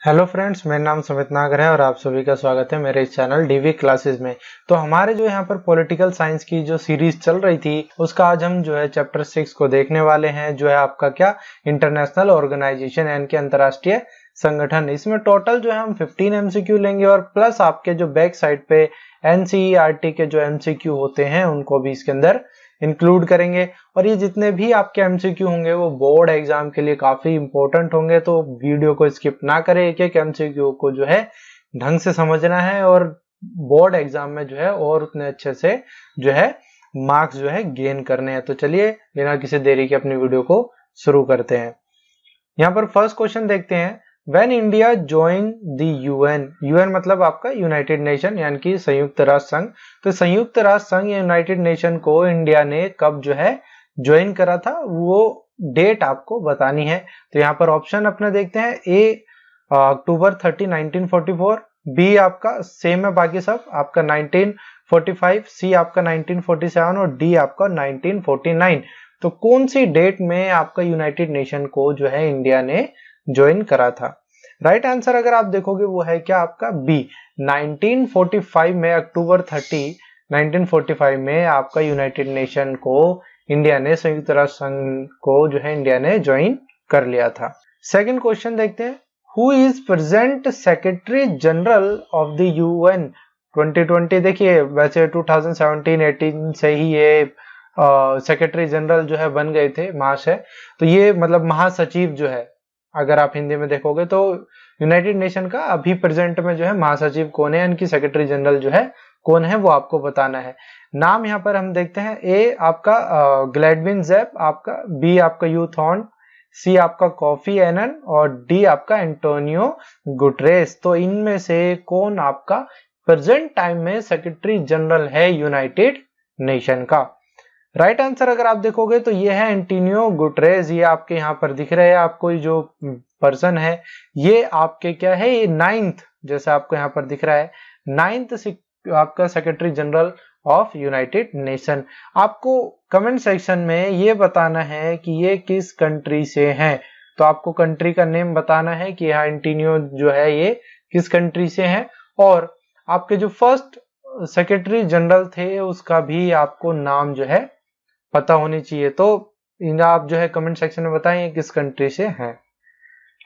Hello friends, मेरा नाम सुमित नागर है और आप सभी का स्वागत है मेरे इस चैनल डीवी क्लासेस में। तो हमारे जो यहाँ पर पॉलिटिकल साइंस की जो सीरीज चल रही थी उसका आज हम जो है चैप्टर 6 को देखने वाले हैं, जो है आपका क्या इंटरनेशनल ऑर्गेनाइजेशन यानी कि अंतर्राष्ट्रीय संगठन। इसमें टोटल जो है हम 15 एमसीक्यू लेंगे और प्लस आपके जो बैक साइड पे एनसीईआरटी के जो एमसीक्यू होते हैं उनको भी इसके अंदर इंक्लूड करेंगे। और ये जितने भी आपके एमसीक्यू होंगे वो बोर्ड एग्जाम के लिए काफी इंपॉर्टेंट होंगे, तो वीडियो को स्किप ना करें। एक एक एमसीक्यू को जो है ढंग से समझना है और बोर्ड एग्जाम में जो है और उतने अच्छे से जो है मार्क्स जो है गेन करने हैं। तो चलिए बिना किसी देरी के अपनी वीडियो को शुरू करते हैं। यहाँ पर फर्स्ट क्वेश्चन देखते हैं, when India join the UN. UN मतलब आपका यूनाइटेड नेशन यानी कि संयुक्त राष्ट्र संघ। तो संयुक्त राष्ट्र संघ या यूनाइटेड नेशन को इंडिया ने कब जो है ज्वाइन करा था, वो डेट आपको बतानी है। तो यहाँ पर ऑप्शन अपने देखते हैं, ए अक्टूबर 30 1944, बी आपका सेम है बाकी सब आपका 1945, सी आपका 1947 और डी आपका 1949। तो कौन सी डेट में आपका यूनाइटेड नेशन को जो है इंडिया ने ज्वाइन करा था? राइट आंसर अगर आप देखोगे वो है क्या आपका बी, 1945 में, अक्टूबर 30 1945 में आपका यूनाइटेड नेशन को इंडिया ने, संयुक्त राष्ट्र संघ को जो है इंडिया ने ज्वाइन कर लिया था। सेकंड क्वेश्चन देखते हैं, who is present secretary general of the UN 2020। देखिए वैसे 2017-18 से ही ये सेक्रेटरी जनरल जो है बन गए थे, महाशय। तो ये मतलब महासचिव जो है, अगर आप हिंदी में देखोगे तो यूनाइटेड नेशन का अभी प्रेजेंट में जो है महासचिव कौन है, इनकी सेक्रेटरी जनरल जो है कौन है वो आपको बताना है। नाम यहाँ पर हम देखते हैं, ए आपका ग्लैडविन ज़ेप, आपका बी आपका यू थॉर्न, सी आपका कॉफी एनन और डी आपका एंटोनियो गुटरेस। तो इनमें से कौन आपका प्रेजेंट टाइम में सेक्रेटरी जनरल है यूनाइटेड नेशन का? राइट आंसर अगर आप देखोगे तो ये है एंटोनियो गुटरेस। ये आपके यहाँ पर दिख रहे हैं आपको, जो पर्सन है ये आपके क्या है, ये 9th, जैसे आपको यहाँ पर दिख रहा है 9th आपका secretary general of United nation. आपको कमेंट सेक्शन में ये बताना है कि ये किस कंट्री से हैं। तो आपको कंट्री का नेम बताना है कि यहाँ एंटोनियो जो है ये किस कंट्री से हैं, और आपके जो फर्स्ट सेक्रेटरी जनरल थे उसका भी आपको नाम जो है पता होनी चाहिए। तो आप जो है कमेंट सेक्शन में बताएं किस कंट्री से हैं।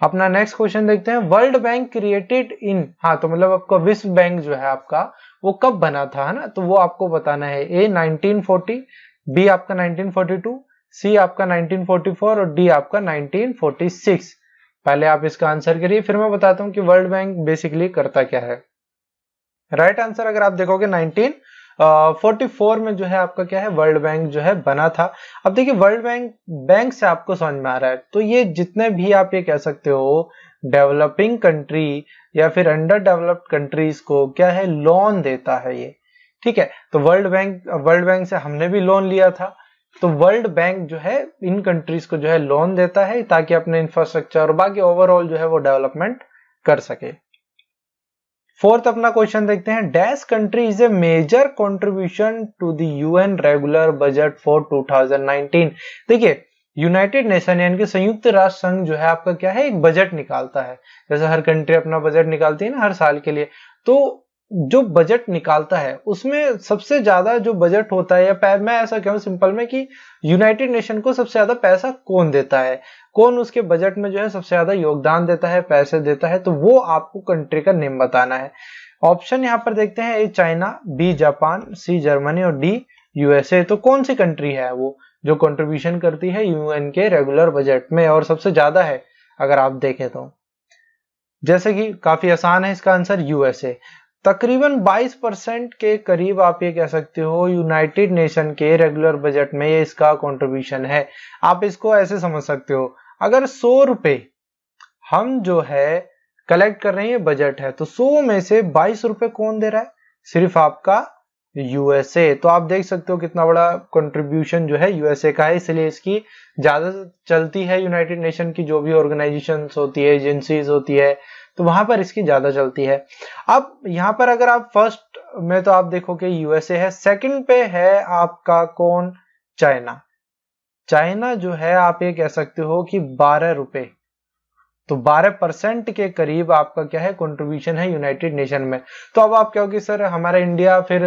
अपना नेक्स्ट क्वेश्चन देखते हैं, वर्ल्ड बैंक क्रिएटेड इन, हाँ तो मतलब आपका विश्व बैंक जो है आपका वो कब बना था, है ना, तो वो आपको बताना है। ए 1940, बी आपका 1942, सी आपका 1944 और डी आपका 1946। पहले आप इसका आंसर करिए, फिर मैं बताता हूँ कि वर्ल्ड बैंक बेसिकली करता क्या है। राइट आंसर अगर आप देखोगे 1944 में जो है आपका क्या है, वर्ल्ड बैंक जो है बना था। अब देखिए वर्ल्ड बैंक से आपको समझ में आ रहा है, तो ये जितने भी आप ये कह सकते हो डेवलपिंग कंट्री या फिर अंडर डेवलप्ड कंट्रीज को क्या है, लोन देता है ये, ठीक है। तो वर्ल्ड बैंक से हमने भी लोन लिया था। तो वर्ल्ड बैंक जो है इन कंट्रीज को जो है लोन देता है ताकि अपने इंफ्रास्ट्रक्चर और बाकी ओवरऑल जो है वो डेवलपमेंट कर सके। फोर्थ अपना क्वेश्चन देखते हैं, dash country is a major contribution to the UN regular budget for 2019। देखिए यूनाइटेड नेशन यानी कि संयुक्त राष्ट्र संघ जो है आपका क्या है, एक बजट निकालता है। जैसे हर कंट्री अपना बजट निकालती है ना हर साल के लिए, तो जो बजट निकालता है उसमें सबसे ज्यादा जो बजट होता है, या मैं ऐसा कहूँ सिंपल में कि यूनाइटेड नेशन को सबसे ज्यादा पैसा कौन देता है, कौन उसके बजट में जो है सबसे ज्यादा योगदान देता है, पैसे देता है, तो वो आपको कंट्री का नेम बताना है। ऑप्शन यहाँ पर देखते हैं, A China, B Japan, C Germany और डी यूएसए। तो कौन सी कंट्री है वो जो कंट्रीब्यूशन करती है यूएन के रेगुलर बजट में और सबसे ज्यादा है अगर आप देखें तो? जैसे कि काफी आसान है इसका आंसर, यूएसए। तकरीबन 22% के करीब आप ये कह सकते हो यूनाइटेड नेशन के रेगुलर बजट में ये इसका कंट्रीब्यूशन है। आप इसको ऐसे समझ सकते हो, अगर 100 रुपए हम जो है कलेक्ट कर रहे हैं, बजट है, तो 100 में से 22 रुपए कौन दे रहा है? सिर्फ आपका यूएसए। तो आप देख सकते हो कितना बड़ा कंट्रीब्यूशन जो है यूएसए का है, इसलिए इसकी ज्यादा चलती है। यूनाइटेड नेशन की जो भी ऑर्गेनाइजेशंस होती है, एजेंसीज होती है, तो वहां पर इसकी ज्यादा चलती है। अब यहाँ पर अगर आप फर्स्ट में तो आप देखोगे यूएसए है, सेकंड पे है आपका कौन, चाइना। चाइना जो है आप ये कह सकते हो कि 12 रुपए तो 12% के करीब आपका क्या है कंट्रीब्यूशन है यूनाइटेड नेशन में। तो अब आप कहोगे सर हमारा इंडिया फिर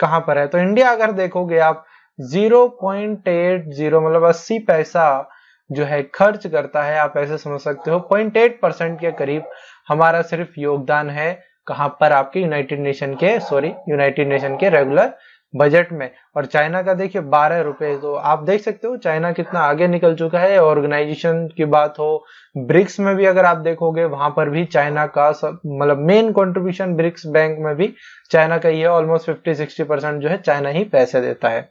कहां पर है, तो इंडिया अगर देखोगे आप 0.80 मतलब 80 पैसा जो है खर्च करता है, आप ऐसे समझ सकते हो 0.8% के करीब हमारा सिर्फ योगदान है कहां पर आपके यूनाइटेड नेशन के रेगुलर बजट में। और चाइना का देखिए 12 रुपए, तो आप देख सकते हो चाइना कितना आगे निकल चुका है। ऑर्गेनाइजेशन की बात हो, ब्रिक्स में भी अगर आप देखोगे वहां पर भी चाइना का मतलब मेन कंट्रीब्यूशन ब्रिक्स बैंक में भी चाइना का ही है, ऑलमोस्ट 50-60% जो है चाइना ही पैसे देता है।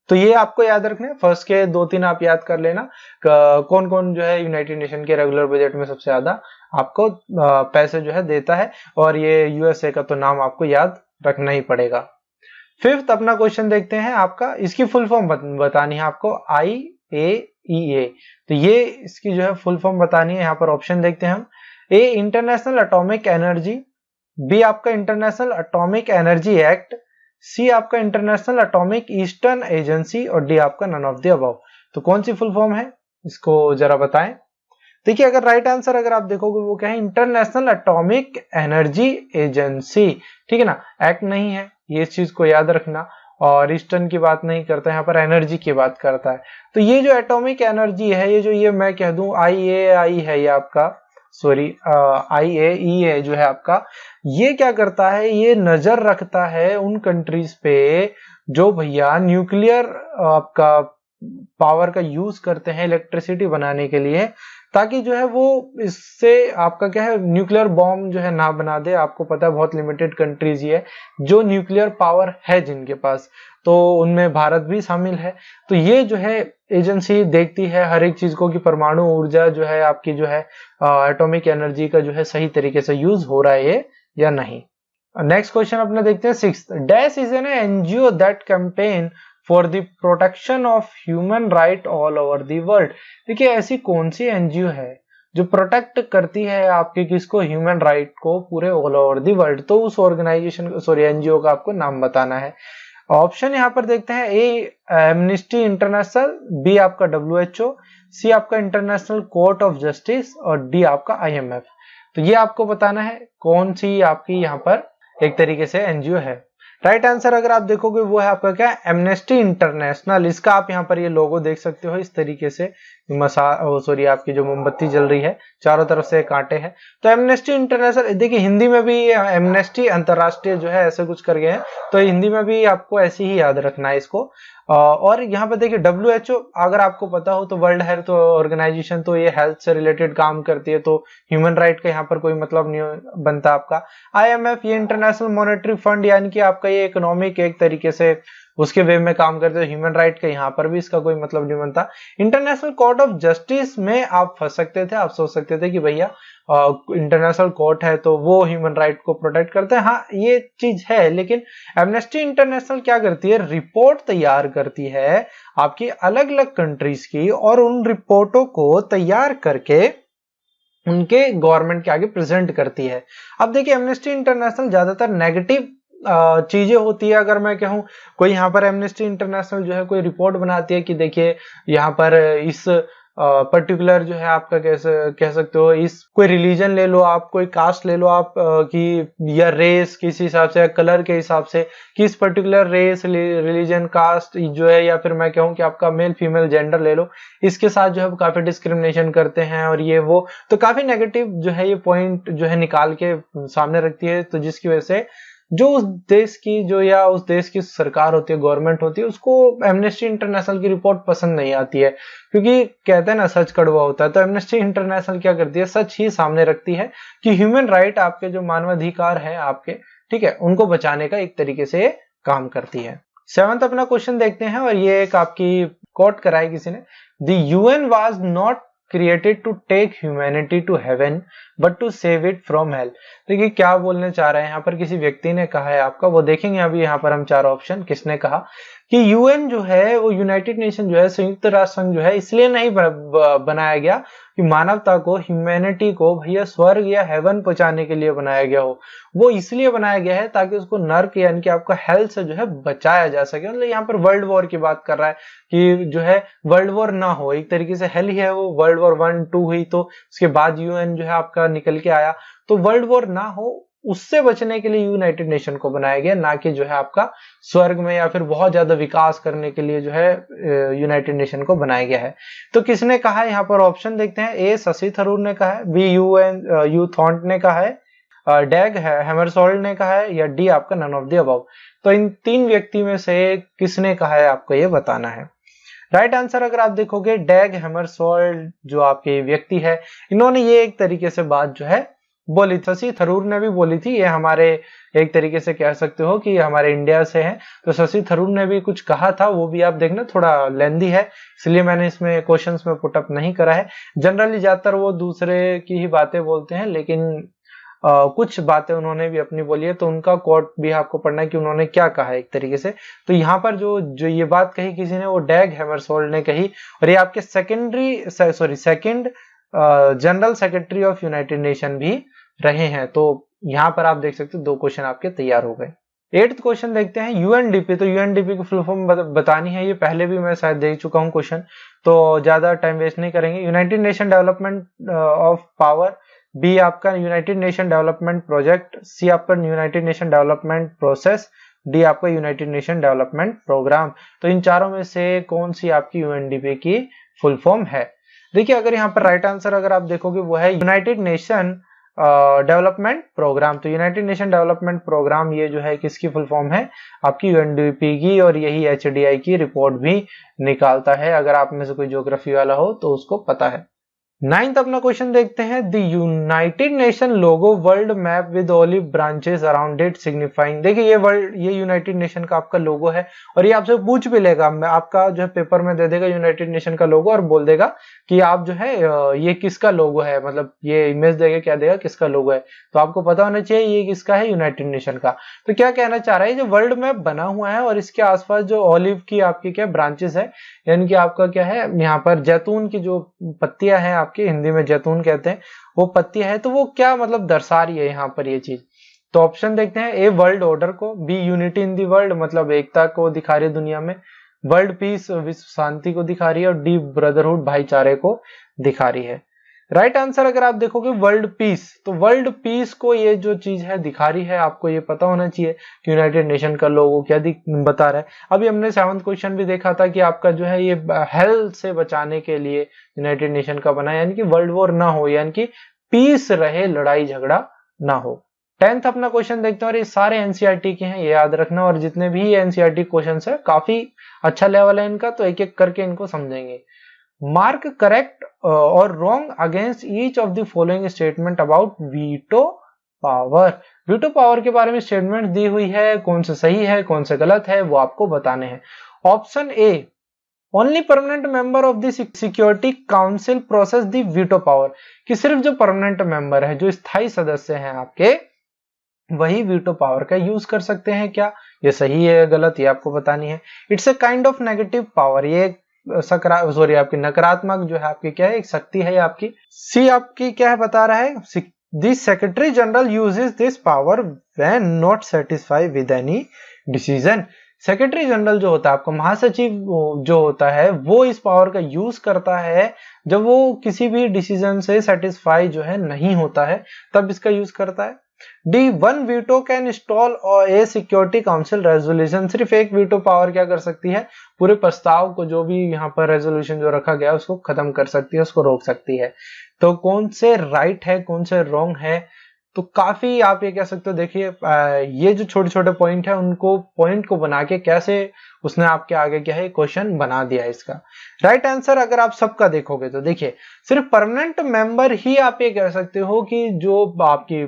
तो ये आपको याद रखना है, फर्स्ट के 2-3 आप याद कर लेना कौन कौन जो है यूनाइटेड नेशन के रेगुलर बजट में सबसे ज्यादा आपको पैसे जो है देता है, और ये यूएसए का तो नाम आपको याद रखना ही पड़ेगा। फिफ्थ अपना क्वेश्चन देखते हैं आपका, इसकी फुल फॉर्म बतानी है आपको, IAEA। तो ये इसकी जो है फुल फॉर्म बतानी है। यहाँ पर ऑप्शन देखते हैं हम, ए इंटरनेशनल एटॉमिक एनर्जी, बी आपका इंटरनेशनल एटॉमिक एनर्जी एक्ट, सी आपका इंटरनेशनल एटॉमिक ईस्टर्न एजेंसी, और डी आपका नन ऑफ द अबव। तो कौन सी फुल फॉर्म है इसको जरा बताएं। देखिए अगर राइट आंसर अगर आप देखोगे वो क्या है, इंटरनेशनल एटॉमिक एनर्जी एजेंसी, ठीक है ना, एक्ट नहीं है, ये इस चीज को याद रखना। और ईस्टर्न की बात नहीं करता, यहाँ पर एनर्जी की बात करता है। तो ये जो एटॉमिक एनर्जी है, ये जो ये मैं कह दूं IAI है ये आपका, सॉरी IAEA जो है आपका, ये क्या करता है, ये नजर रखता है उन कंट्रीज पे जो भैया न्यूक्लियर आपका पावर का यूज करते हैं इलेक्ट्रिसिटी बनाने के लिए, ताकि जो है वो इससे आपका क्या है न्यूक्लियर बॉम्ब जो है ना बना दे। आपको पता है बहुत लिमिटेड कंट्रीज ही है जो न्यूक्लियर पावर है जिनके पास, तो उनमें भारत भी शामिल है। तो ये जो है एजेंसी देखती है हर एक चीज को कि परमाणु ऊर्जा जो है आपकी जो है एटॉमिक एनर्जी का जो है सही तरीके से यूज हो रहा है या नहीं। नेक्स्ट क्वेश्चन अपने देखते हैं sixth, dash is an NGO that campaign for the protection of human right all over the world. देखिए ऐसी कौन सी एनजीओ है जो प्रोटेक्ट करती है आपके किसको, ह्यूमन राइट को पूरे ऑल ओवर द वर्ल्ड। तो उस ऑर्गेनाइजेशन सॉरी एनजीओ का आपको नाम बताना है। ऑप्शन यहाँ पर देखते हैं, ए एमनेस्टी इंटरनेशनल, बी आपका WHO, सी आपका इंटरनेशनल कोर्ट ऑफ जस्टिस, और डी आपका IMF। तो ये आपको बताना है कौन सी आपकी यहाँ पर एक तरीके से एनजीओ है। राइट आंसर अगर आप देखोगे वो है आपका क्या, एमनेस्टी इंटरनेशनल। इसका आप यहाँ पर ये लोगो देख सकते हो इस तरीके से, सॉरी आपकी जो मोमबत्ती जल रही है चारों तरफ से कांटे हैं। तो एमनेस्टी इंटरनेशनल, देखिए हिंदी में भी एमनेस्टी अंतरराष्ट्रीय जो है ऐसे कुछ कर गए हैं, तो हिंदी में भी आपको ऐसे ही याद रखना है इसको। और यहाँ पर देखिए WHO अगर आपको पता हो तो वर्ल्ड हेल्थ ऑर्गेनाइजेशन, तो ये हेल्थ से रिलेटेड काम करती है, तो ह्यूमन राइट का यहाँ पर कोई मतलब नहीं बनता आपका। IMF ये इंटरनेशनल मॉनेटरी फंड, यानी कि आपका ये इकोनॉमिक एक तरीके से उसके वे में काम करते हैं। ह्यूमन राइट का यहाँ पर भी इसका कोई मतलब नहीं बनता। इंटरनेशनल कोर्ट ऑफ जस्टिस में आप फंस सकते थे, आप सोच सकते थे कि भैया इंटरनेशनल कोर्ट है तो वो ह्यूमन राइट को प्रोटेक्ट करते हैं। हाँ ये चीज है, लेकिन एमनेस्टी इंटरनेशनल क्या करती है, रिपोर्ट तैयार करती है आपकी अलग अलग कंट्रीज की, और उन रिपोर्टों को तैयार करके उनके गवर्नमेंट के आगे प्रेजेंट करती है। अब देखिए एमनेस्टी इंटरनेशनल ज्यादातर नेगेटिव चीजें होती है। अगर मैं कहूँ कोई यहाँ पर एमनेस्टी इंटरनेशनल जो है कोई रिपोर्ट बनाती है कि देखिए यहाँ पर इस पर्टिकुलर जो है आपका कैसे कह सकते हो, इस कोई रिलीजन ले लो आप, कोई कास्ट ले लो आप कि या रेस किसी हिसाब से या कलर के हिसाब से कि इस पर्टिकुलर रेस रिलीजन कास्ट जो है, या फिर मैं कहूँ कि आपका मेल फीमेल जेंडर ले लो, इसके साथ जो है काफी डिस्क्रिमिनेशन करते हैं और ये वो, तो काफी नेगेटिव जो है ये पॉइंट जो है निकाल के सामने रखती है। तो जिसकी वजह से जो उस देश की जो या उस देश की सरकार होती है, गवर्नमेंट होती है, उसको एमनेस्टी इंटरनेशनल की रिपोर्ट पसंद नहीं आती है, क्योंकि कहते हैं ना सच कड़वा होता है। तो एमनेस्टी इंटरनेशनल क्या करती है, सच ही सामने रखती है कि ह्यूमन राइट आपके जो मानवाधिकार है आपके, ठीक है, उनको बचाने का एक तरीके से काम करती है। सेवंथ अपना क्वेश्चन देखते हैं, और ये एक आपकी कोट कराई किसी ने, the UN was not created to take humanity to heaven but to save it from hell। देखिए क्या बोलने चाह रहे हैं यहाँ पर, किसी व्यक्ति ने कहा है आपका, वो देखेंगे अभी यहाँ पर हम चार ऑप्शन, किसने कहा कि यूएन जो है वो यूनाइटेड नेशन जो है संयुक्त राष्ट्र संघ जो है इसलिए नहीं बनाया गया कि मानवता को, ह्यूमैनिटी को भैया स्वर्ग या हेवन पहुंचाने के लिए बनाया गया हो। वो इसलिए बनाया गया है ताकि उसको नर्क यानी कि आपका हेल्थ से जो है बचाया जा सके। मतलब यहाँ पर वर्ल्ड वॉर की बात कर रहा है कि जो है वर्ल्ड वॉर ना हो, एक तरीके से हेल ही है वो। वर्ल्ड वॉर 1, 2 हुई तो उसके बाद यूएन जो है आपका निकल के आया, तो वर्ल्ड वॉर ना हो उससे बचने के लिए यूनाइटेड नेशन को बनाया गया, ना कि जो है आपका स्वर्ग में या फिर बहुत ज्यादा विकास करने के लिए जो है यूनाइटेड नेशन को बनाया गया है। तो किसने कहा है यहाँ पर ऑप्शन देखते हैं। ए शशि थरूर ने कहा है, बी यू थॉर्न्ट ने कहा है, डैग हैमरसोल्ड ने कहा है, या डी आपका नन ऑफ द अबव। तो इन 3 व्यक्ति में से किसने कहा है आपको ये बताना है। राइट आंसर अगर आप देखोगे डैग हैमरसोल्ड जो आपके व्यक्ति है, इन्होंने ये एक तरीके से बात जो है बोली। शशि थरूर ने भी बोली थी, ये हमारे एक तरीके से कह सकते हो कि हमारे इंडिया से हैं, तो शशि थरूर ने भी कुछ कहा था, वो भी आप देखना थोड़ा लेंदी है, इसलिए मैंने इसमें क्वेश्चंस में पुटअप नहीं करा है। जनरली ज्यादातर वो दूसरे की ही बातें बोलते हैं, लेकिन कुछ बातें उन्होंने भी अपनी बोली है, तो उनका कोट भी आपको पढ़ना है कि उन्होंने क्या कहा है एक तरीके से। तो यहाँ पर जो ये बात कही किसी ने, वो डैग हैमरसोल्ड ने कही, और ये आपके second general secretary of United nation भी रहे हैं। तो यहाँ पर आप देख सकते हो 2 क्वेश्चन आपके तैयार हो गए। 8th क्वेश्चन देखते हैं यूएनडीपी। तो यूएनडीपी की फुल फॉर्म बतानी है, ये पहले भी मैं शायद दे चुका हूँ क्वेश्चन, तो ज्यादा टाइम वेस्ट नहीं करेंगे। United Nation development of power, B आपका United Nation development project, C आपका United Nation development process, D आपका यूनाइटेड नेशन डेवलपमेंट प्रोग्राम। तो इन चारों में से कौन सी आपकी यूएनडीपी की फुल फॉर्म है। देखिए अगर यहाँ पर राइट आंसर अगर आप देखोगे वो है यूनाइटेड नेशन डेवलपमेंट प्रोग्राम। तो यूनाइटेड नेशन डेवलपमेंट प्रोग्राम ये जो है किसकी फुल फॉर्म है आपकी यूएनडीपी की, और यही एचडीआई की रिपोर्ट भी निकालता है। अगर आप में से कोई ज्योग्राफी वाला हो तो उसको पता है। 9th अपना क्वेश्चन देखते हैं। The United nation logo world map with olive branches around it signifying. देखिए ये यूनाइटेड नेशन का आपका लोगो है, और ये आपसे पूछ भी लेगा, आपका जो है पेपर में दे देगा यूनाइटेड नेशन का लोगो और बोल देगा कि आप जो है ये किसका लोगो है, मतलब ये इमेज देगा, क्या देगा, किसका लोगो है। तो आपको पता होना चाहिए ये किसका है, यूनाइटेड नेशन का। तो क्या कहना चाह रहा है, जो वर्ल्ड मैप बना हुआ है और इसके आसपास जो ऑलिव की आपकी क्या ब्रांचेस है, यानी कि आपका क्या है यहाँ पर जैतून की जो पत्तियां हैं, आपकी हिंदी में जैतून कहते हैं, वो पत्तियां है, तो वो क्या मतलब दर्शा रही है यहाँ पर ये चीज। तो ऑप्शन देखते हैं। ए वर्ल्ड ऑर्डर को, B unity in the world मतलब एकता को दिखा रही है दुनिया में, वर्ल्ड पीस विश्व शांति को दिखा रही है, और डी ब्रदरहुड भाईचारे को दिखा रही है। राइट आंसर अगर आप देखोगे वर्ल्ड पीस, तो वर्ल्ड पीस को ये जो चीज है दिखा रही है। आपको ये पता होना चाहिए कि यूनाइटेड नेशन का लोगो क्या बता रहा है। अभी हमने 7th क्वेश्चन भी देखा था कि आपका जो है ये हेल्थ से बचाने के लिए यूनाइटेड नेशन का बना, यानी कि वर्ल्ड वॉर ना हो, यानी कि पीस रहे, लड़ाई झगड़ा ना हो। 10th अपना क्वेश्चन देखते हैं, और ये सारे एनसीईआरटी के हैं, ये याद रखना, और जितने भी एनसीईआरटी क्वेश्चन है काफी अच्छा लेवल है इनका, तो एक एक करके इनको समझेंगे। मार्क करेक्ट और wrong against each of the following statement about veto power. Veto power के बारे में स्टेटमेंट दी हुई है, कौन से सही है कौन से गलत है वो आपको बताने हैं। Option A, only permanent member of the security council process the veto power, कि सिर्फ जो परमानेंट मेंबर है, जो स्थायी सदस्य हैं आपके, वही वीटो पावर का यूज कर सकते हैं। क्या ये सही है गलत, ये आपको बतानी है। It's a kind of negative power, ये आपकी नकारात्मक जो है आपकी क्या है, एक शक्ति है आपकी। सी आपकी क्या है बता रहा है, the secretary general uses this power when not satisfied with any decision. Secretary general जो होता है आपका महासचिव जो होता है, वो इस पावर का यूज करता है जब वो किसी भी डिसीजन से सेटिस्फाई जो है नहीं होता है, तब इसका यूज करता है। D, one veto can install A security council resolution. सिर्फ एक वीटो पावर क्या कर सकती है, पूरे प्रस्ताव को, जो भी यहाँ पर रेजोल्यूशन जो रखा गया उसको खत्म कर सकती है, उसको रोक सकती है। तो कौन से राइट है कौन से रॉन्ग है, तो काफी आप ये कह सकते हो। देखिए ये जो छोटे छोटे पॉइंट है, उनको पॉइंट को बना के कैसे उसने आपके आगे क्या है क्वेश्चन बना दिया है इसका। राइट आंसर अगर आप सबका देखोगे तो देखिए सिर्फ परमानेंट मेंबर ही आप ये कह सकते हो कि जो आपकी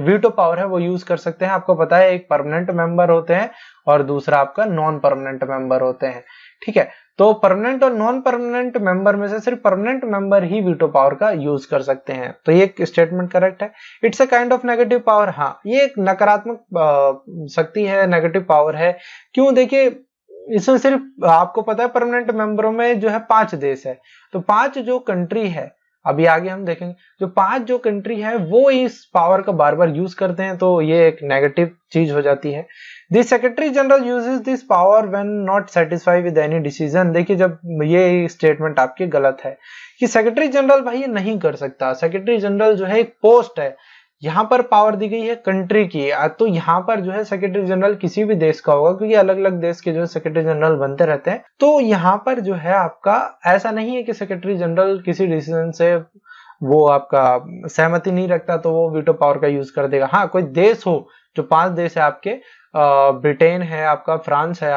वीटो पावर है वो यूज कर सकते हैं। आपको पता है एक परमानेंट मेंबर होते हैं और दूसरा आपका नॉन परमानेंट मेंबर होते हैं, ठीक है। तो परमानेंट और नॉन परमानेंट मेंबर में से सिर्फ परमानेंट मेंबर ही वीटो पावर का यूज कर सकते हैं। तो ये स्टेटमेंट करेक्ट है। It's a kind of negative power, हाँ ये एक नकारात्मक शक्ति है, नेगेटिव पावर है। क्यों, देखिए इसमें सिर्फ आपको पता है परमानेंट मेंबरों में जो है 5 देश है, तो 5 जो कंट्री है, अभी आगे हम देखेंगे, जो 5 जो कंट्री है वो इस पावर का बार बार यूज करते हैं, तो ये एक नेगेटिव चीज हो जाती है। The secretary general uses this power when not satisfied with any decision. देखिए जब ये स्टेटमेंट आपकी गलत है कि सेक्रेटरी जनरल भाई ये नहीं कर सकता। सेक्रेटरी जनरल जो है एक पोस्ट है, यहाँ पर पावर दी गई है कंट्री की, तो यहाँ पर जो है सेक्रेटरी जनरल किसी भी देश का होगा, क्योंकि अलग अलग देश के जो है सेक्रेटरी जनरल बनते रहते हैं। तो यहाँ पर जो है आपका ऐसा नहीं है कि सेक्रेटरी जनरल किसी डिसीजन से वो आपका सहमति नहीं रखता तो वो वीटो पावर का यूज कर देगा। हाँ, कोई देश हो, जो 5 देश है आपके, ब्रिटेन है आपका, फ्रांस है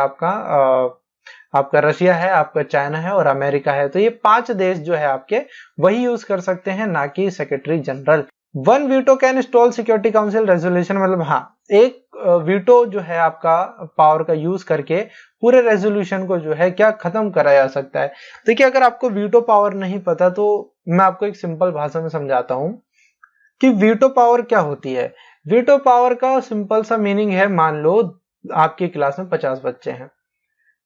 आपका रशिया है, आपका चाइना है और अमेरिका है, तो ये 5 देश जो है आपके वही यूज कर सकते हैं, ना कि secretary general. One veto can stall security council resolution, मतलब हाँ, एक वीटो जो है आपका पावर का यूज करके पूरे रेजोल्यूशन को जो है क्या खत्म करा जा सकता है। देखिए अगर आपको वीटो पावर नहीं पता तो मैं आपको एक सिंपल भाषा में समझाता हूं कि वीटो पावर क्या होती है। वीटो पावर का सिंपल सा मीनिंग है, मान लो आपकी क्लास में 50 बच्चे हैं,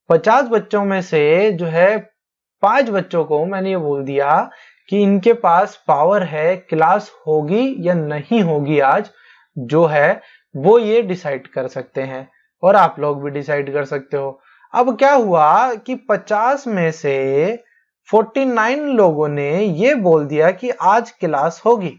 50 बच्चों में से जो है 5 बच्चों को मैंने ये बोल दिया कि इनके पास पावर है, क्लास होगी या नहीं होगी आज, जो है वो ये डिसाइड कर सकते हैं और आप लोग भी डिसाइड कर सकते हो। अब क्या हुआ कि 50 में से 49 लोगों ने ये बोल दिया कि आज क्लास होगी,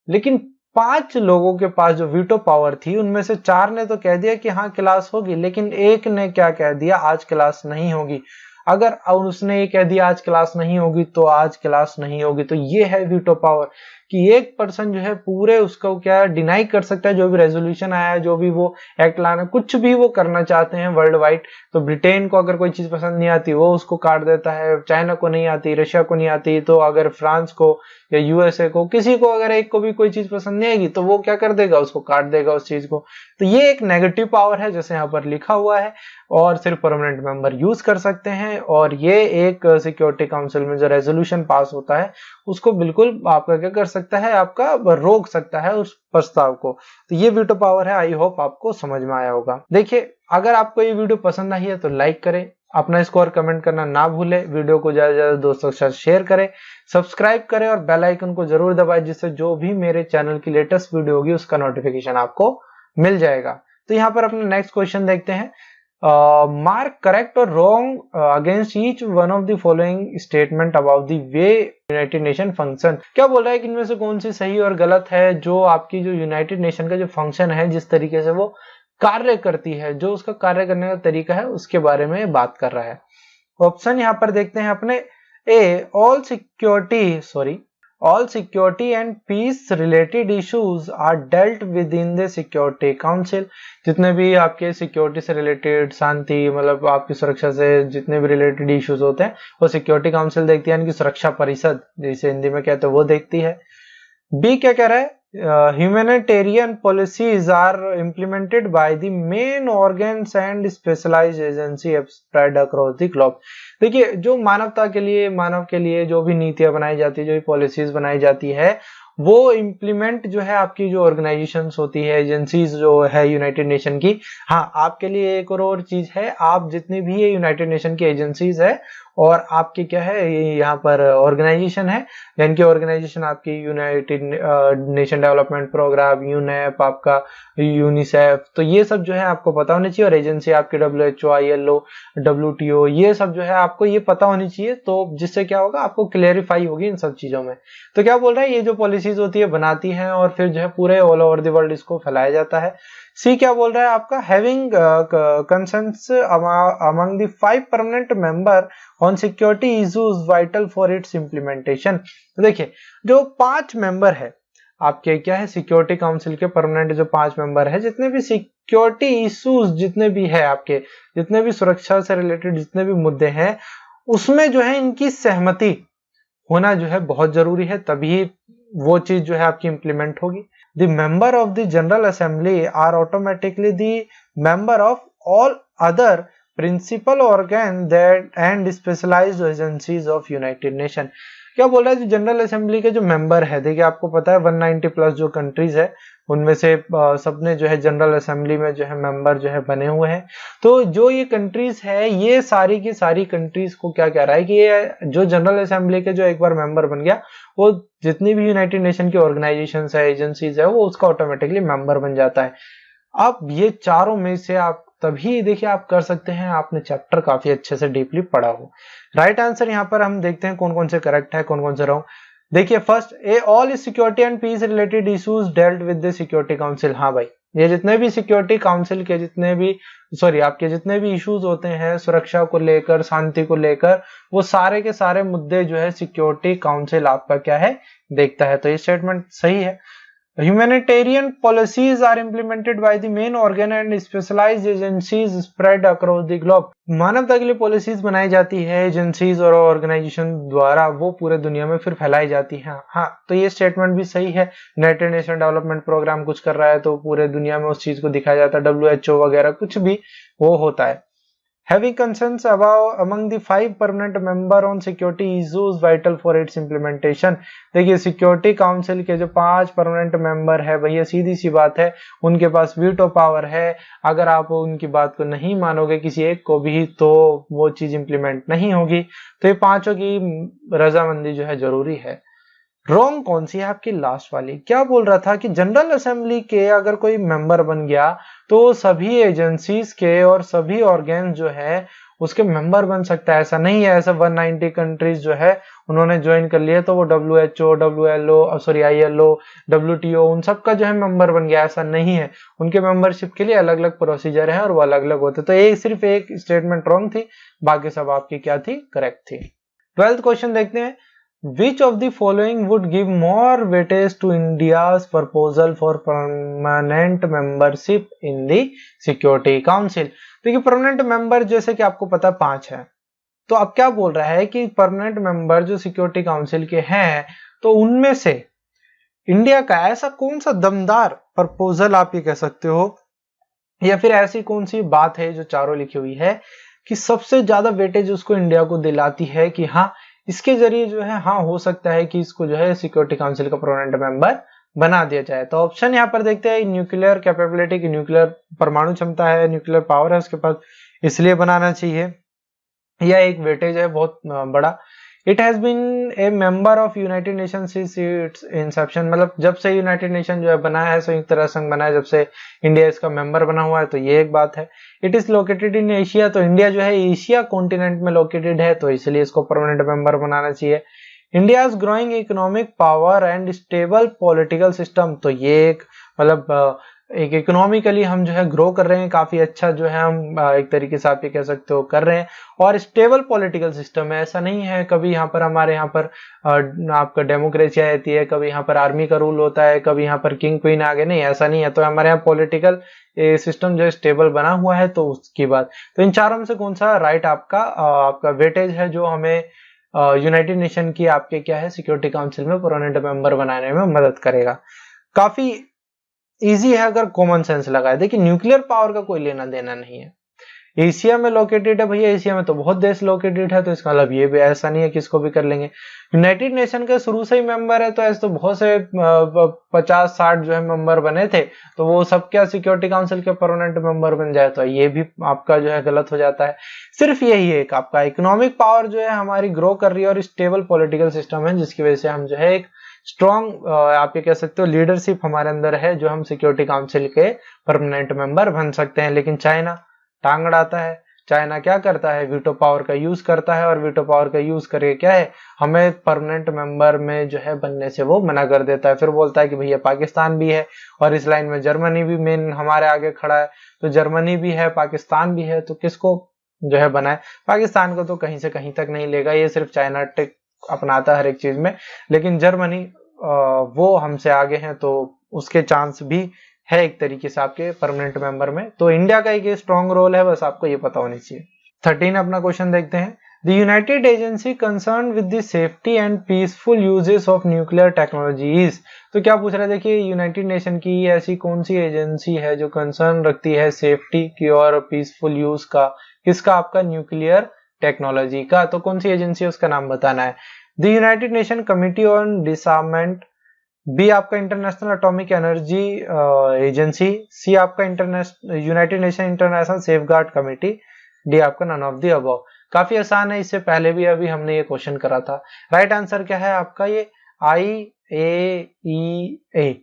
लेकिन 5 लोगों के पास जो वीटो पावर थी उनमें से 4 ने तो कह दिया कि हाँ क्लास होगी, लेकिन एक ने क्या कह दिया, आज क्लास नहीं होगी। अगर उसने ये कह दिया आज क्लास नहीं होगी तो आज क्लास नहीं होगी, तो ये है वीटो पावर कि एक पर्सन जो है पूरे उसको क्या डिनाई कर सकता है, जो भी रेजोल्यूशन आया है, जो भी वो एक्ट लाना, कुछ भी वो करना चाहते हैं वर्ल्ड वाइड। तो ब्रिटेन को अगर कोई चीज पसंद नहीं आती वो उसको काट देता है, चाइना को नहीं आती, रशिया को नहीं आती, तो अगर फ्रांस को या यूएसए को, किसी को अगर एक को भी कोई चीज पसंद नहीं आएगी तो वो क्या कर देगा, उसको काट देगा उस चीज को। तो ये एक नेगेटिव पावर है जैसे यहाँ पर लिखा हुआ है, और सिर्फ परमानेंट मेंबर यूज कर सकते हैं। और ये एक सिक्योरिटी काउंसिल में जो रेजोल्यूशन पास होता है उसको बिल्कुल आपका क्या कर सकता है, आपका रोक सकता है उस प्रस्ताव को। तो ये वीटो पावर है। आई होप आपको समझ में आया होगा। देखिए अगर आपको ये वीडियो पसंद आई है तो लाइक करें, अपना स्कोर कमेंट करना ना भूले, वीडियो को ज्यादा से ज्यादा दोस्तों के साथ शेयर करें, सब्सक्राइब करें और बेल आइकन को जरूर दबाएं, जिससे जो भी मेरे चैनल की लेटेस्ट वीडियो होगी उसका नोटिफिकेशन आपको मिल जाएगा। तो यहाँ पर अपना नेक्स्ट क्वेश्चन देखते हैं। मार्क करेक्ट और wrong against each one of the following statement about the way United nation function. क्या बोल रहा है कि इनमें से कौन सी सही और गलत है, जो आपकी जो यूनाइटेड नेशन का जो फंक्शन है, जिस तरीके से वो कार्य करती है, जो उसका कार्य करने का तरीका है, उसके बारे में बात कर रहा है। ऑप्शन यहाँ पर देखते हैं अपने। A, all security and peace related issues are dealt within the security Council. जितने भी आपके सिक्योरिटी से रिलेटेड, शांति मतलब आपकी सुरक्षा से जितने भी रिलेटेड इश्यूज होते हैं वो सिक्योरिटी काउंसिल देखती है, यानी कि सुरक्षा परिषद जिसे हिंदी में कहते हैं वो देखती है। बी क्या कह रहा है, humanitarian policies are implemented by the main organs and specialized agency spread across the globe। देखिए जो मानवता के लिए, मानव के लिए जो भी नीतियां बनाई जाती है, जो भी पॉलिसीज बनाई जाती है, वो इम्प्लीमेंट जो है आपकी जो ऑर्गेनाइजेशंस होती है, एजेंसीज जो है यूनाइटेड नेशन की। हाँ, आपके लिए एक और चीज है, आप जितनी भी ये यूनाइटेड नेशन की एजेंसीज है और आपकी क्या है यहाँ पर ऑर्गेनाइजेशन है, यानी कि ऑर्गेनाइजेशन आपकी United Nation development programme, UNEP, आपका यूनिसेफ, तो ये सब जो है आपको पता होनी चाहिए। और एजेंसी आपकी WHO, ILO, WTO, ये सब जो है आपको ये पता होनी चाहिए, तो जिससे क्या होगा, आपको क्लेरिफाई होगी इन सब चीजों में। तो क्या बोल रहा है, ये जो पॉलिसीज होती है बनाती हैं और फिर जो है पूरे ऑल ओवर द वर्ल्ड इसको फैलाया जाता है। सी क्या बोल रहा है आपका, having consensus among the 5 permanent member on security issues vital for its implementation. देखिए जो 5 मेंबर है आपके क्या है सिक्योरिटी काउंसिल के परमानेंट, जो 5 मेंबर है, जितने भी सिक्योरिटी इश्यूज जितने भी है आपके, जितने भी सुरक्षा से रिलेटेड जितने भी मुद्दे हैं, उसमें जो है इनकी सहमति होना जो है बहुत जरूरी है, तभी वो चीज जो है आपकी इंप्लीमेंट होगी। The member of the general assembly are automatically the member of all other principal organ that and specialised agencies of United Nation. क्या बोल रहा है, जो जनरल असेंबली के जो मेंबर है, देखिए आपको पता है 190 प्लस जो कंट्रीज है उनमें से सबने जो है जनरल असेंबली में जो है मेंबर जो है बने हुए हैं। तो जो ये कंट्रीज है, ये सारी की सारी कंट्रीज को क्या कह रहा है कि ये जो जनरल असेंबली के जो एक बार मेंबर बन गया, वो जितनी भी यूनाइटेड नेशन की ऑर्गेनाइजेशंस है, एजेंसीज है, वो उसका ऑटोमेटिकली मेंबर बन जाता है। अब ये चारों में से आप तभी देखिए आप कर सकते हैं, आपने चैप्टर काफी अच्छे से डीपली पढ़ा हो। राइट आंसर यहाँ पर हम देखते हैं कौन कौन से करेक्ट है, कौन कौन से रॉन्ग। देखिए first, A all security and peace related issues dealt with the security council. हाँ भाई, ये जितने भी सिक्योरिटी काउंसिल के जितने भी आपके जितने भी इश्यूज होते हैं सुरक्षा को लेकर, शांति को लेकर, वो सारे के सारे मुद्दे जो है सिक्योरिटी काउंसिल आपका क्या है, देखता है। तो ये स्टेटमेंट सही है। Humanitarian policies are implemented by the main organ and specialized agencies spread across the globe. मानवता के लिए पॉलिसीज बनाई जाती है एजेंसीज और ऑर्गेनाइजेशन द्वारा, वो पूरे दुनिया में फिर फैलाई जाती है। हाँ, तो ये स्टेटमेंट भी सही है। यूनाइटेड नेशन डेवलपमेंट प्रोग्राम कुछ कर रहा है तो पूरे दुनिया में उस चीज को दिखाया जाता है, WHO वगैरह कुछ भी वो होता है। Having concerns about among the 5 permanent member on security issues vital for its implementation। देखिए सिक्योरिटी काउंसिल के जो 5 परमानेंट मेंबर है भैया, सीधी सी बात है, उनके पास वीटो पावर है। अगर आप उनकी बात को नहीं मानोगे किसी एक को भी, तो वो चीज इंप्लीमेंट नहीं होगी। तो ये पांचों की रजामंदी जो है जरूरी है। रॉन्ग कौन सी है आपकी, लास्ट वाली। क्या बोल रहा था कि जनरल असेंबली के अगर कोई मेंबर बन गया तो सभी एजेंसीज के और सभी ऑर्गेन जो है उसके मेंबर बन सकता है। ऐसा नहीं है, ऐसा 190 कंट्रीज जो है उन्होंने ज्वाइन कर लिया तो वो WHO, ILO, WTO उन सब का जो है मेंबर बन गया, ऐसा नहीं है। उनके मेंबरशिप के लिए अलग अलग प्रोसीजर है और वो अलग अलग होते। तो ये सिर्फ एक स्टेटमेंट रॉन्ग थी, बाकी सब आपकी क्या थी, करेक्ट थी। 12th क्वेश्चन देखते हैं। Which of the following would give more weightage to India's proposal for permanent membership in the Security Council? देखिए परमानेंट मेंबर जैसे कि आपको पता 5 है, तो अब क्या बोल रहा है कि परमानेंट मेंबर जो सिक्योरिटी काउंसिल के हैं, तो उनमें से इंडिया का ऐसा कौन सा दमदार प्रपोजल आप ये कह सकते हो, या फिर ऐसी कौन सी बात है जो चारों लिखी हुई है कि सबसे ज्यादा वेटेज उसको इंडिया को दिलाती है कि हाँ इसके जरिए जो है हाँ हो सकता है कि इसको जो है सिक्योरिटी काउंसिल का परमानेंट मेंबर बना दिया जाए। तो ऑप्शन यहाँ पर देखते हैं, न्यूक्लियर कैपेबिलिटी की, न्यूक्लियर परमाणु क्षमता है, न्यूक्लियर पावर है उसके पास, इसलिए बनाना चाहिए। यह एक वेटेज है बहुत बड़ा। It has been a member of United Nation since its inception, मतलब जब से यूनाइटेड नेशन जो है बनाया है, संयुक्त राष्ट्र संघ बनाया, जब से इंडिया इसका मेंबर बना हुआ है, तो ये एक बात है। It is located in Asia, तो इंडिया जो है एशिया कॉन्टिनेंट में लोकेटेड है, तो इसलिए इसको परमानेंट मेंबर बनाना चाहिए। India growing economic power and stable political system, तो ये एक मतलब एक इकोनॉमिकली हम जो है ग्रो कर रहे हैं, काफी अच्छा जो है हम एक तरीके से आप ये कह सकते हो कर रहे हैं, और स्टेबल पॉलिटिकल सिस्टम है। ऐसा नहीं है कभी यहाँ पर हमारे यहाँ पर आपका डेमोक्रेसी रहती है, कभी यहाँ पर आर्मी का रूल होता है, कभी यहाँ पर किंग क्वीन आगे, नहीं ऐसा नहीं है। तो हमारे यहाँ पॉलिटिकल सिस्टम जो है स्टेबल बना हुआ है, तो उसकी बात। तो इन चारों में से कौन सा राइट आपका वेटेज है जो हमें यूनाइटेड नेशन की आपके क्या है सिक्योरिटी काउंसिल में परमानेंट मेंबर बनाने में मदद करेगा। काफी इजी है अगर कॉमन सेंस लगाए। देखिए न्यूक्लियर पावर का कोई लेना देना नहीं है, एशिया में लोकेटेड है भैया, एशिया में तो बहुत देश लोकेटेड है, तो इसका मतलब ये भी ऐसा नहीं है कि इसको भी कर लेंगे। यूनाइटेड नेशन के शुरू से ही मेंबर है, तो ऐसे तो बहुत से 50-60 जो है मेंबर बने थे, तो वो सब क्या सिक्योरिटी काउंसिल के परमानेंट मेंबर बन जाए, तो ये भी आपका जो है गलत हो जाता है। सिर्फ यही एक आपका इकोनॉमिक पावर जो है हमारी ग्रो कर रही है और स्टेबल पॉलिटिकल सिस्टम है, जिसकी वजह से हम जो है एक स्ट्रॉन्ग आप ये कह सकते हो लीडरशिप हमारे अंदर है, जो हम सिक्योरिटी काउंसिल के परमानेंट मेंबर बन सकते हैं। लेकिन चाइना टांग अड़ाता है। चाइना क्या करता है, वीटो पावर का यूज करता है, और वीटो पावर का यूज करके क्या है हमें परमानेंट मेंबर में जो है बनने से वो मना कर देता है। फिर बोलता है कि भैया पाकिस्तान भी है, और इस लाइन में जर्मनी भी मेन हमारे आगे खड़ा है, तो जर्मनी भी है, पाकिस्तान भी है, तो किसको जो है बनाए। पाकिस्तान को तो कहीं से कहीं तक नहीं लेगा, ये सिर्फ चाइना टेक अपनाता है हर एक चीज में, लेकिन जर्मनी वो हमसे आगे हैं, तो उसके चांस भी है एक तरीके से आपके परमानेंट मेंबर में। तो इंडिया का एक स्ट्रॉन्ग रोल है, बस आपको ये पता होनी चाहिए। 13 अपना क्वेश्चन देखते हैं। The United agency concern with the safety and peaceful uses of nuclear technologies, तो क्या पूछ रहा है, देखिए यूनाइटेड नेशन की ऐसी कौन सी एजेंसी है जो कंसर्न रखती है सेफ्टी की और पीसफुल यूज का, किसका, आपका न्यूक्लियर टेक्नोलॉजी का। तो कौन सी एजेंसी है उसका नाम बताना है। The United Nation Committee on Disarmament, B आपका International Atomic Energy Agency, C आपका United Nation International Safeguard Committee, D आपका नन ऑफ द अबव। काफी आसान है, इससे पहले भी अभी हमने ये क्वेश्चन करा था। राइट आंसर क्या है आपका, ये IAEA,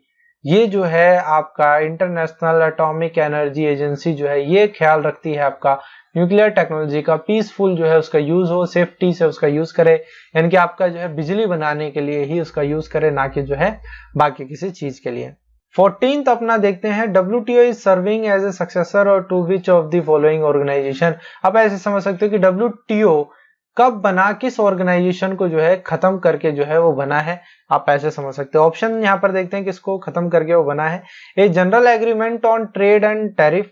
ये जो है आपका इंटरनेशनल एटॉमिक एनर्जी एजेंसी जो है ये ख्याल रखती है आपका न्यूक्लियर टेक्नोलॉजी का पीसफुल जो है उसका यूज हो, सेफ्टी से उसका यूज करे, यानी कि आपका जो है बिजली बनाने के लिए ही उसका यूज करे, ना कि जो है बाकी किसी चीज के लिए। 14th अपना देखते हैं, WTO is serving as a successor और to which of the following organisation. आप ऐसे समझ सकते हो कि WTO कब बना, किस ऑर्गेनाइजेशन को जो है खत्म करके जो है वो बना है, आप ऐसे समझ सकते हो। ऑप्शन यहाँ पर देखते हैं किसको खत्म करके वो बना है। A General Agreement on Trade and Tariff,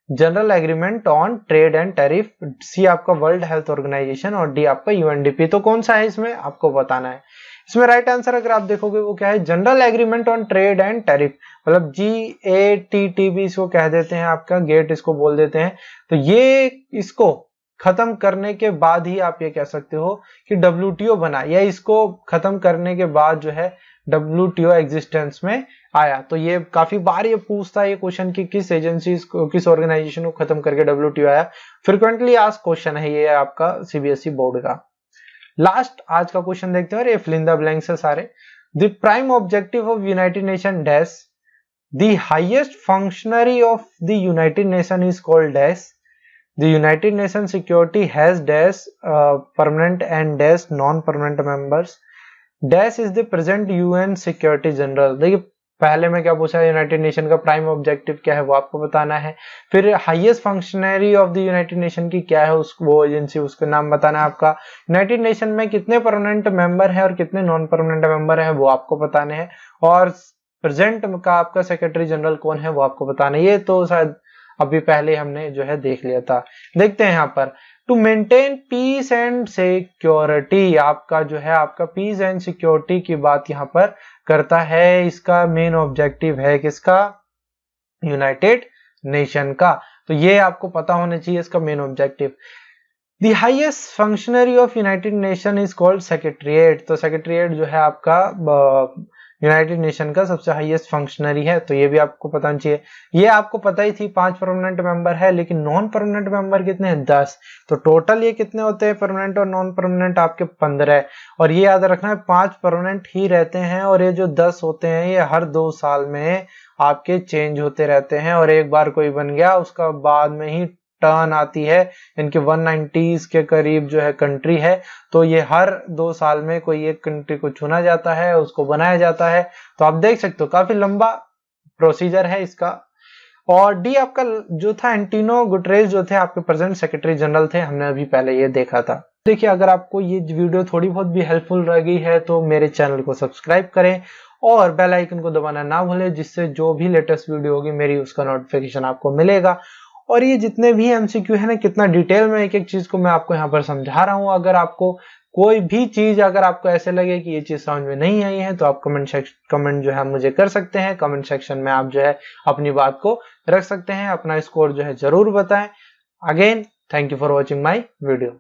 General Agreement on Trade and Tariff, C आपका वर्ल्ड हेल्थ ऑर्गेनाइजेशन, और डी आपका UNDP। तो कौन सा है इसमें आपको बताना है। इसमें राइट आंसर अगर आप देखोगे वो क्या है, general Agreement on Trade and tariff, मतलब GATT भी इसको कह देते हैं, आपका गेट इसको बोल देते हैं। तो ये इसको खत्म करने के बाद ही आप ये कह सकते हो कि WTO बना, या इसको खत्म करने के बाद जो है WTO एग्जिस्टेंस में आया। तो ये काफी बार ये पूछता है ये क्वेश्चन कि किस एजेंसी को, किस ऑर्गेनाइजेशन को खत्म करके WTO आया। फ्रिक्वेंटली आस्क्ड क्वेश्चन है ये आपका CBSE बोर्ड का। लास्ट आज का क्वेश्चन देखते हैं, और ये फिल इन द ब्लैंक्स है सारे। The prime objective of United nation dash, the highest functionary of the United nation is called dash, the United Nations security has dash permanent and dash non-permanent members, dash is the present UN security general। देखिए पहले में क्या पूछा है, United nation का prime objective क्या है वो आपको बताना है, फिर highest functionary of the United nation की क्या है वो एजेंसी, उसका नाम बताना है आपका, यूनाइटेड नेशन में कितने परमानेंट मेंबर है और कितने नॉन परमानेंट मेंबर है वो आपको बताने हैं, और प्रेजेंट का आपका सेक्रेटरी जनरल कौन है वो आपको बताना है। ये तो शायद अभी पहले हमने जो है देख लिया था। देखते हैं यहाँ पर, to maintain peace and security, आपका जो है आपका पीस एंड सिक्योरिटी की बात यहाँ पर करता है। इसका मेन ऑब्जेक्टिव है किसका, यूनाइटेड नेशन का। तो ये आपको पता होना चाहिए इसका main objective. The highest functionary of United nation is called secretariat. तो सेक्रेटरिएट जो है आपका यूनाइटेड नेशन का सबसे हाईएस्ट फंक्शनरी है, तो ये भी आपको पता चाहिए। ये आपको पता ही थी 5 परमानेंट मेंबर है, लेकिन नॉन परमानेंट मेंबर कितने हैं, 10। तो टोटल ये कितने होते हैं परमानेंट और नॉन परमानेंट, आपके 15। और ये याद रखना है 5 परमानेंट ही रहते हैं, और ये जो 10 होते हैं ये हर 2 साल में आपके चेंज होते रहते हैं, और एक बार कोई बन गया उसका बाद में ही टर्न आती है। इनके 190 के करीब जो है कंट्री है, तो ये हर 2 साल में कोई एक कंट्री को चुना जाता है, उसको बनाया जाता है। तो आप देख सकते हो काफी लंबा प्रोसीजर है इसका। और डी आपका जो था एंटोनियो गुटेरेस जो थे आपके प्रेजेंट सेक्रेटरी जनरल थे, हमने अभी पहले ये देखा था। देखिए अगर आपको ये वीडियो थोड़ी बहुत भी हेल्पफुल लगी है तो मेरे चैनल को सब्सक्राइब करें और बेल आइकन को दबाना ना भूलें, जिससे जो भी लेटेस्ट वीडियो होगी मेरी उसका नोटिफिकेशन आपको मिलेगा। और ये जितने भी MCQ है ना, कितना डिटेल में एक एक चीज को मैं आपको यहाँ पर समझा रहा हूँ। अगर आपको कोई भी चीज अगर आपको ऐसे लगे कि ये चीज समझ में नहीं आई है तो आप कमेंट जो है मुझे कर सकते हैं। कमेंट सेक्शन में आप जो है अपनी बात को रख सकते हैं, अपना स्कोर जो है जरूर बताएं। Again thank you for watching my video.